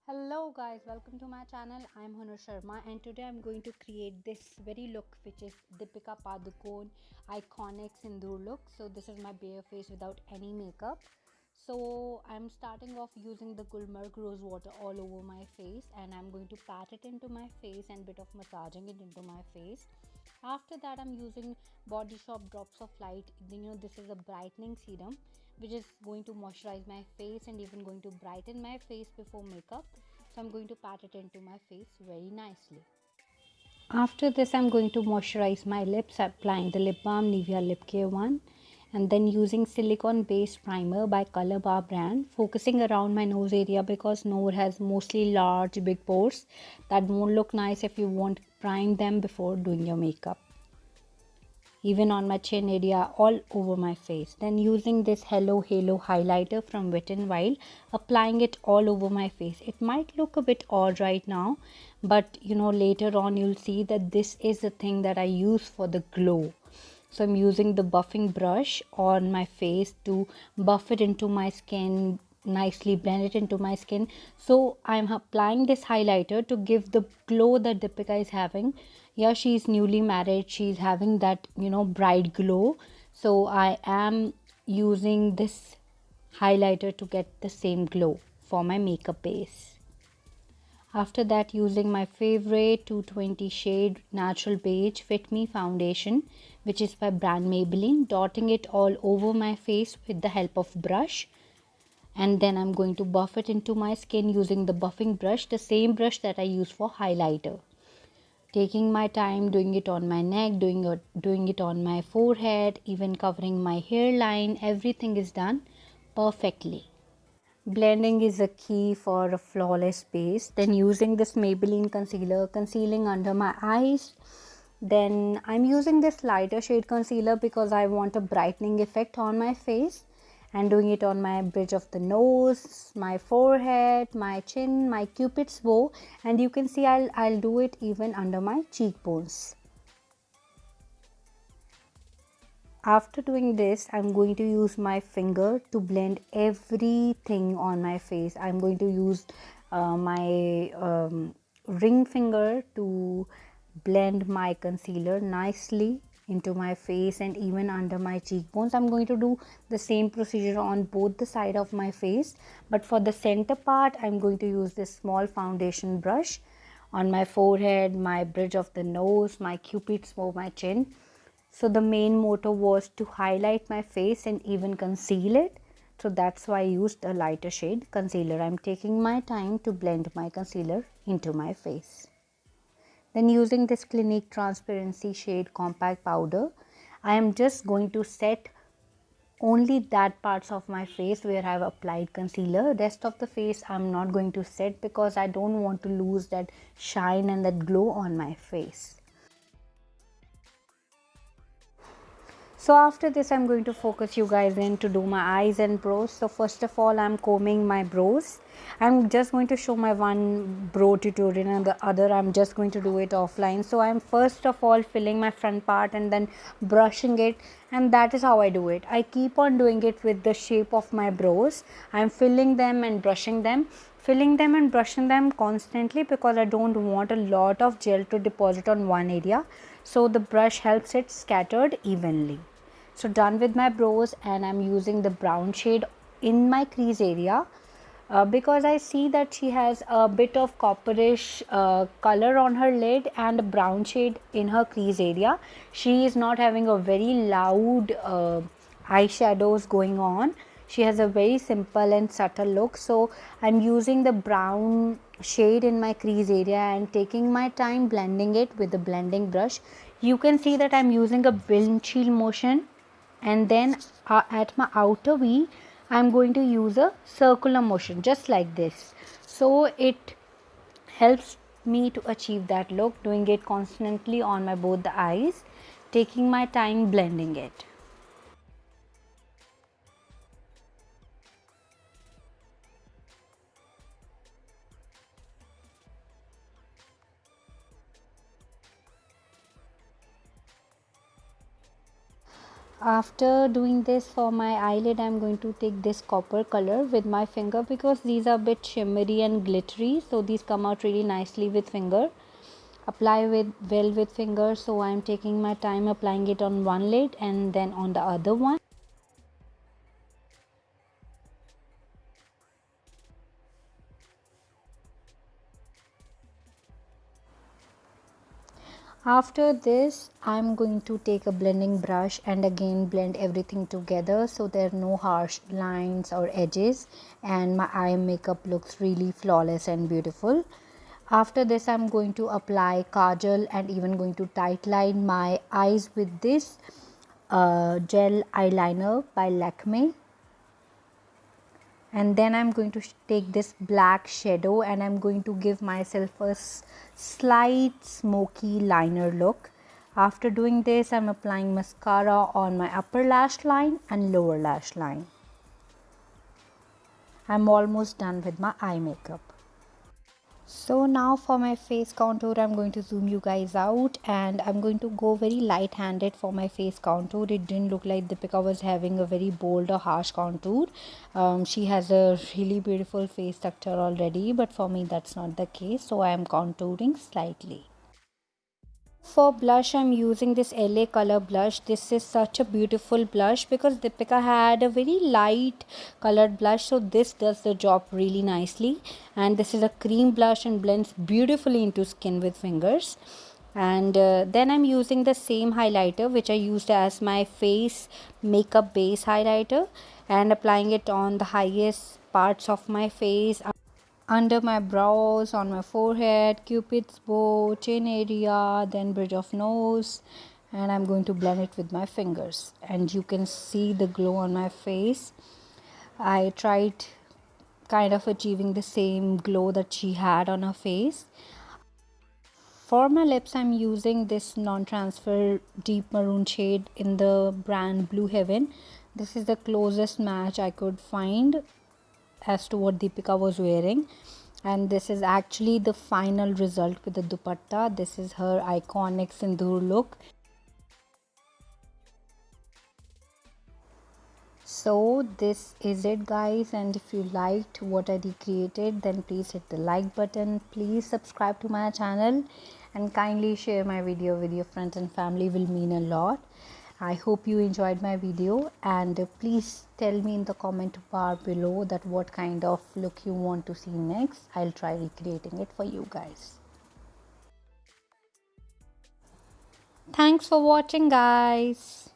Hello guys, welcome to my channel. I'm Honor Sharma and today I'm going to create this very look which is Deepika Padukone iconic Sindoor look. So this is my bare face without any makeup. So I'm starting off using the Gulmarg rose water all over my face and I'm going to pat it into my face and bit of massaging it into my face. After that I'm using Body Shop drops of light. This is a brightening serum which is going to moisturize my face and even going to brighten my face before makeup. So I'm going to pat it into my face very nicely. After this I'm going to moisturize my lips, applying the lip balm Nivea Lip Care one, and then using silicone based primer by Color Bar brand, focusing around my nose area because nose has mostly large big pores that won't look nice if you won't prime them before doing your makeup. Even on my chin area, all over my face. Then using this Hello Halo highlighter from Wet n Wild, applying it all over my face. It might look a bit odd right now, but later on you'll see that this is the thing that I use for the glow. So I'm using the buffing brush on my face to buff it into my skin, nicely blend it into my skin. So I'm applying this highlighter to give the glow that Deepika is having. Yeah, she's newly married, she's having that bright glow. So I am using this highlighter to get the same glow for my makeup base. After that, using my favorite 220 shade natural beige Fit Me foundation, which is by brand Maybelline, dotting it all over my face with the help of brush. And then I'm going to buff it into my skin using the buffing brush, the same brush that I use for highlighter. Taking my time, doing it on my neck, doing it on my forehead, even covering my hairline. Everything is done perfectly. Blending is a key for a flawless base. Then using this Maybelline concealer, concealing under my eyes. Then I'm using this lighter shade concealer because I want a brightening effect on my face, and doing it on my bridge of the nose, my forehead, my chin, my cupid's bow, and you can see I'll do it even under my cheekbones. After doing this, I'm going to use my finger to blend everything on my face. I'm going to use my ring finger to blend my concealer nicely into my face and even under my cheekbones. I'm going to do the same procedure on both the side of my face, but for the center part I'm going to use this small foundation brush on my forehead, my bridge of the nose, my cupid's bow, my chin. So the main motto was to highlight my face and even conceal it. So that's why I used a lighter shade concealer. I'm taking my time to blend my concealer into my face. Then using this Clinique Transparency Shade Compact Powder, I am just going to set only that parts of my face where I have applied concealer. Rest of the face I'm not going to set because I don't want to lose that shine and that glow on my face. So after this I'm going to focus you guys in to do my eyes and brows. So first of all I'm combing my brows. I'm just going to show my one brow tutorial and the other I'm just going to do it offline. So I'm first of all filling my front part and then brushing it, and that is how I do it. I keep on doing it with the shape of my brows. I'm filling them and brushing them, filling them and brushing them constantly because I don't want a lot of gel to deposit on one area. So the brush helps it scattered evenly. So done with my brows, and I'm using the brown shade in my crease area because I see that she has a bit of copperish color on her lid and a brown shade in her crease area. She is not having a very loud eyeshadows going on. She has a very simple and subtle look. So I'm using the brown shade in my crease area and taking my time blending it with the blending brush. You can see that I'm using a windshield motion, and then at my outer V I'm going to use a circular motion just like this. So it helps me to achieve that look, doing it constantly on my both the eyes, taking my time blending it. After doing this for my eyelid, I'm going to take this copper color with my finger because these are a bit shimmery and glittery, so these come out really nicely with finger. Apply with finger, so I'm taking my time applying it on one lid and then on the other one. After this, I'm going to take a blending brush and again blend everything together so there are no harsh lines or edges and my eye makeup looks really flawless and beautiful. After this, I'm going to apply kajal and even going to tight line my eyes with this gel eyeliner by Lakme. And then I'm going to take this black shadow and I'm going to give myself a slight smoky liner look. After doing this, I'm applying mascara on my upper lash line and lower lash line. I'm almost done with my eye makeup. So now for my face contour, I'm going to zoom you guys out and I'm going to go very light handed for my face contour. It didn't look like Deepika was having a very bold or harsh contour. She has a really beautiful face structure already, but for me that's not the case, so I am contouring slightly. For blush, I'm using this LA color blush. This is such a beautiful blush because Deepika had a very light colored blush, so this does the job really nicely. And this is a cream blush and blends beautifully into skin with fingers. And then I'm using the same highlighter which I used as my face makeup base highlighter and applying it on the highest parts of my face, under my brows, on my forehead, cupid's bow, chin area, then bridge of nose, and I'm going to blend it with my fingers and you can see the glow on my face. I tried kind of achieving the same glow that she had on her face. For my lips, I'm using this non-transfer deep maroon shade in the brand Blue Heaven. This is the closest match I could find as to what Deepika was wearing, and this is actually the final result with the dupatta. This is her iconic sindoor look. So this is it guys, and if you liked what I recreated, then please hit the like button, please subscribe to my channel and kindly share my video with your friends and family, will mean a lot. I hope you enjoyed my video and please tell me in the comment bar below that what kind of look you want to see next. I'll try recreating it for you guys. Thanks for watching guys.